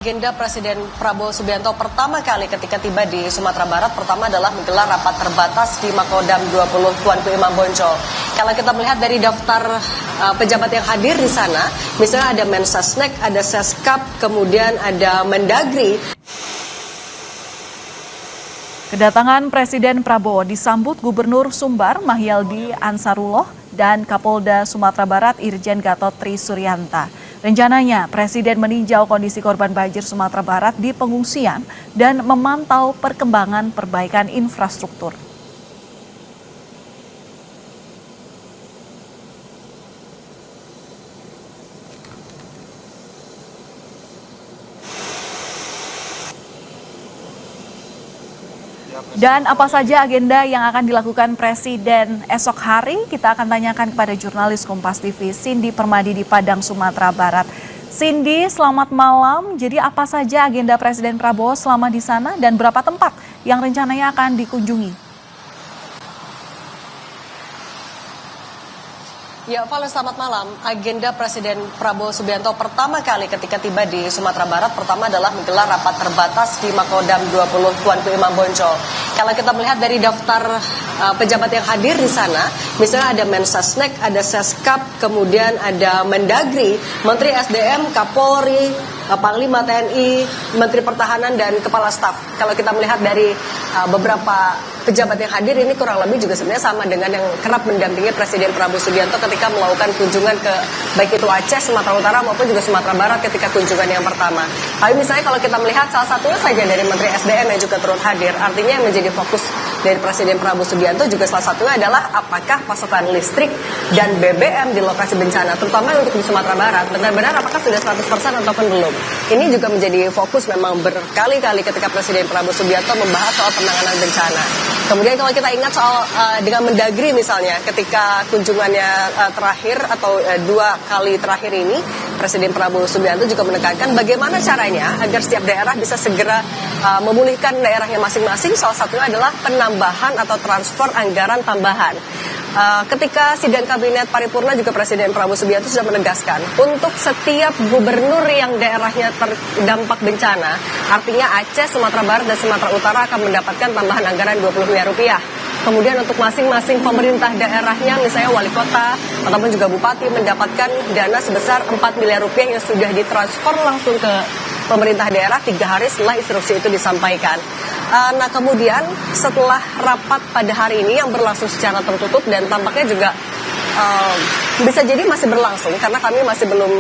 Agenda Presiden Prabowo Subianto pertama kali ketika tiba di Sumatera Barat pertama adalah menggelar rapat terbatas di Makodam 20 Tuanku Imam Bonjol. Kalau kita melihat dari daftar pejabat yang hadir di sana, misalnya ada Mensesnek, ada Seskap, kemudian ada Mendagri. Kedatangan Presiden Prabowo disambut Gubernur Sumbar Mahyaldi Ansarullah dan Kapolda Sumatera Barat Irjen Gatot Tri Suryanta. Rencananya, Presiden meninjau kondisi korban banjir Sumatera Barat di pengungsian dan memantau perkembangan perbaikan infrastruktur. Dan apa saja agenda yang akan dilakukan Presiden esok hari? Kita akan tanyakan kepada jurnalis Kompas TV Cindy Permadi di Padang, Sumatera Barat. Cindy, selamat malam. Jadi apa saja agenda Presiden Prabowo selama di sana dan berapa tempat yang rencananya akan dikunjungi? Ya, Valen, selamat malam. Agenda Presiden Prabowo Subianto pertama kali ketika tiba di Sumatera Barat pertama adalah menggelar rapat terbatas di Makodam 20 Tuanku Imam Bonjol. Kalau kita melihat dari daftar pejabat yang hadir di sana, misalnya ada Mensesnek, ada Seskap, kemudian ada Mendagri, Menteri SDM, Kapolri, Panglima TNI, Menteri Pertahanan, dan Kepala Staf. Kalau kita melihat dari beberapa pejabat yang hadir ini kurang lebih juga sebenarnya sama dengan yang kerap mendampingi Presiden Prabowo Subianto ketika melakukan kunjungan ke baik itu Aceh, Sumatera Utara maupun juga Sumatera Barat ketika kunjungan yang pertama. Tapi misalnya kalau kita melihat salah satunya saja dari Menteri SDM yang juga turut hadir, artinya yang menjadi fokus dari Presiden Prabowo Subianto juga salah satunya adalah apakah pasokan listrik dan BBM di lokasi bencana, terutama untuk di Sumatera Barat, benar-benar apakah sudah 100% ataupun belum. Ini juga menjadi fokus memang berkali-kali ketika Presiden Prabowo Subianto membahas soal penanganan bencana. Kemudian kalau kita ingat soal dengan Mendagri misalnya, ketika kunjungannya terakhir atau 2 kali terakhir ini, Presiden Prabowo Subianto juga menekankan bagaimana caranya agar setiap daerah bisa segera memulihkan daerahnya masing-masing. Salah satunya adalah penambahan atau transfer anggaran tambahan. Ketika sidang kabinet paripurna juga Presiden Prabowo Subianto sudah menegaskan untuk setiap gubernur yang daerahnya terdampak bencana, artinya Aceh, Sumatera Barat, dan Sumatera Utara akan mendapatkan tambahan anggaran 20 miliar rupiah. Kemudian untuk masing-masing pemerintah daerahnya, misalnya wali kota ataupun juga bupati, mendapatkan dana sebesar 4 miliar rupiah yang sudah ditransfer langsung ke pemerintah daerah 3 hari setelah instruksi itu disampaikan. Nah kemudian setelah rapat pada hari ini yang berlangsung secara tertutup dan tampaknya juga bisa jadi masih berlangsung karena kami masih belum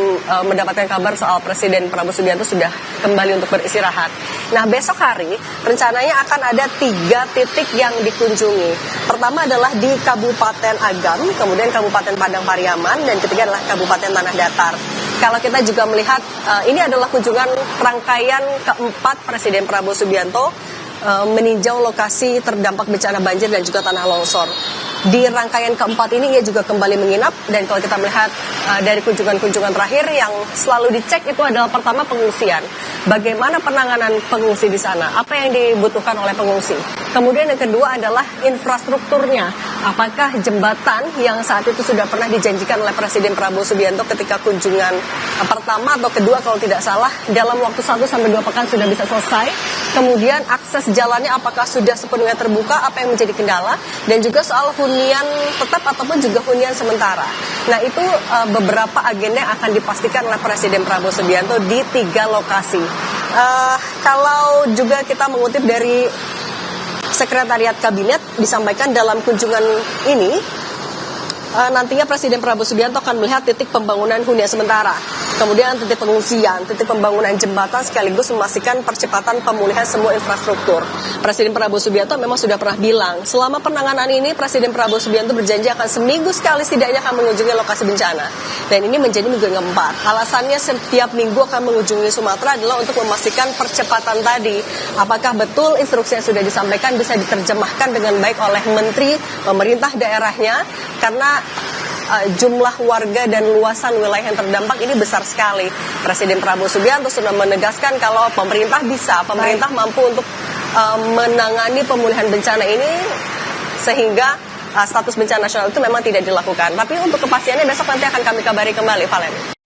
mendapatkan kabar soal Presiden Prabowo Subianto sudah kembali untuk beristirahat. Nah besok hari rencananya akan ada 3 titik yang dikunjungi. Pertama adalah di Kabupaten Agam, kemudian Kabupaten Padang Pariaman, dan ketiga adalah Kabupaten Tanah Datar. Kalau kita juga melihat ini adalah kunjungan rangkaian keempat Presiden Prabowo Subianto meninjau lokasi terdampak bencana banjir dan juga tanah longsor. Di rangkaian keempat ini ia juga kembali menginap, dan kalau kita melihat dari kunjungan-kunjungan terakhir yang selalu dicek itu adalah pertama pengungsian. Bagaimana penanganan pengungsi di sana? Apa yang dibutuhkan oleh pengungsi? Kemudian yang kedua adalah infrastrukturnya. Apakah jembatan yang saat itu sudah pernah dijanjikan oleh Presiden Prabowo Subianto ketika kunjungan pertama atau kedua kalau tidak salah dalam waktu 1 sampai 2 pekan sudah bisa selesai. Kemudian akses jalannya apakah sudah sepenuhnya terbuka, apa yang menjadi kendala, dan juga soal hunian tetap ataupun juga hunian sementara. Nah itu beberapa agenda yang akan dipastikan oleh Presiden Prabowo Subianto di 3 lokasi. Kalau juga kita mengutip dari Sekretariat Kabinet, disampaikan dalam kunjungan ini nantinya Presiden Prabowo Subianto akan melihat titik pembangunan hunian sementara, kemudian titik pengungsian, titik pembangunan jembatan, sekaligus memastikan percepatan pemulihan semua infrastruktur. Presiden Prabowo Subianto memang sudah pernah bilang, selama penanganan ini Presiden Prabowo Subianto berjanji akan seminggu sekali setidaknya akan mengunjungi lokasi bencana. Dan ini menjadi minggu yang keempat. Alasannya setiap minggu akan mengunjungi Sumatera adalah untuk memastikan percepatan tadi. Apakah betul instruksi yang sudah disampaikan bisa diterjemahkan dengan baik oleh menteri, pemerintah daerahnya, karena jumlah warga dan luasan wilayah yang terdampak ini besar sekali. Presiden Prabowo Subianto sudah menegaskan kalau pemerintah mampu untuk menangani pemulihan bencana ini sehingga status bencana nasional itu memang tidak dilakukan. Tapi untuk kepastiannya besok nanti akan kami kabari kembali, Valen.